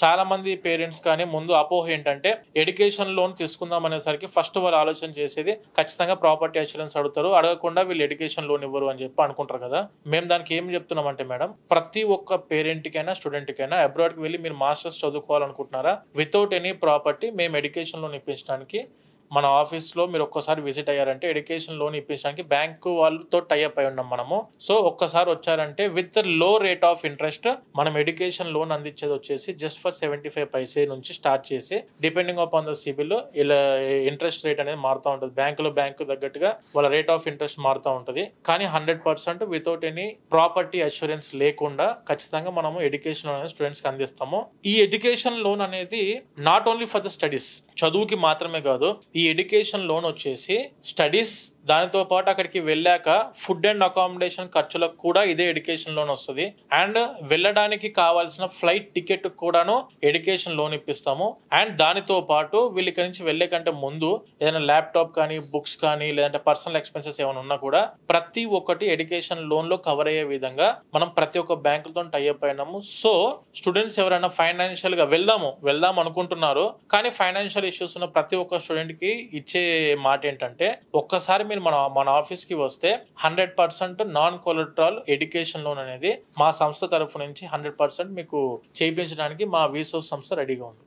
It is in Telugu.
చాలా మంది పేరెంట్స్ కానీ ముందు అపోహ ఏంటంటే ఎడ్యుకేషన్ లోన్ తీసుకుందాం అనేసరికి ఫస్ట్ వాళ్ళు ఆలోచన చేసేది ఖచ్చితంగా ప్రాపర్టీ అష్యూరెన్స్ అడుగుతారు, అడగకుండా వీళ్ళు ఎడ్యుకేషన్ లోన్ ఇవ్వరు అని చెప్పి అనుకుంటారు కదా. మేము దానికి ఏం చెప్తున్నాం అంటే మేడం, ప్రతి ఒక్క పేరెంట్ కైనా స్టూడెంట్ కైనా అబ్రాడ్ కి వెళ్ళి మీరు మాస్టర్స్ చదువుకోవాలనుకుంటున్నారా, వితౌట్ ఎనీ ప్రాపర్టీ మేము ఎడ్యుకేషన్ లోన్ ఇప్పించడానికి మన ఆఫీస్లో మీరు ఒక్కసారి విజిట్ అయ్యారంటే ఎడ్యుకేషన్ లోన్ ఇప్పించడానికి బ్యాంకు వాళ్ళతో టైఅప్ అయి ఉన్నాం మనము. సో ఒక్కసారి వచ్చారంటే విత్ లో రేట్ ఆఫ్ ఇంట్రెస్ట్ మనం ఎడ్యుకేషన్ లోన్ అందించేది వచ్చేసి జస్ట్ ఫర్ 75 పైసే నుంచి స్టార్ట్ చేసి డిపెండింగ్ అపాన్ ద సిబిల్ ఇలా ఇంట్రెస్ట్ రేట్ అనేది మారుతూ ఉంటుంది. బ్యాంకు తగ్గట్టుగా వాళ్ళ రేట్ ఆఫ్ ఇంట్రెస్ట్ మారుతూ ఉంటుంది. కానీ 100% వితౌట్ ఎనీ ప్రాపర్టీ అష్యూరెన్స్ లేకుండా ఖచ్చితంగా మనము ఎడ్యుకేషన్ లోన్ అనేది స్టూడెంట్స్ కి అందిస్తాము. ఈ ఎడ్యుకేషన్ లోన్ అనేది not only for the studies, చదువుకి మాత్రమే కాదు. ఈ ఎడ్యుకేషన్ లోన్ వచ్చేసి స్టడీస్, దానితో పాటు అక్కడికి వెళ్ళాక ఫుడ్ అండ్ అకామిడేషన్ ఖర్చులకు కూడా ఇదే ఎడ్యుకేషన్ లోన్ వస్తుంది. అండ్ వెళ్ళడానికి కావాల్సిన ఫ్లైట్ టికెట్ కూడాను ఎడ్యుకేషన్ లోన్ ఇప్పిస్తాము. అండ్ దానితో పాటు వీళ్ళు ఇక్కడి నుంచి వెళ్లే కంటే ముందు ఏదైనా ల్యాప్టాప్ కానీ, బుక్స్ కానీ, లేదంటే పర్సనల్ ఎక్స్పెన్సెస్ ఏమైనా ఉన్నా కూడా ప్రతి ఒక్కటి ఎడ్యుకేషన్ లోన్ లో కవర్ అయ్యే విధంగా మనం ప్రతి ఒక్క బ్యాంకులతో టైఅప్ అయినాము. సో స్టూడెంట్స్ ఎవరైనా ఫైనాన్షియల్ గా వెళ్దాం అనుకుంటున్నారు కానీ ఫైనాన్షియల్ ఇష్యూస్ ఉన్న ప్రతి ఒక్క స్టూడెంట్ కి ఇచ్చే మాట ఏంటంటే, ఒక్కసారి మీరు మన ఆఫీస్ కి వస్తే 100% నాన్ కొలెటరల్ ఎడ్యుకేషన్ లోన్ అనేది మా సంస్థ తరఫు నుంచి 100% మీకు చేయించడానికి మా వీసోస్ సంస్థ రెడీగా ఉంది.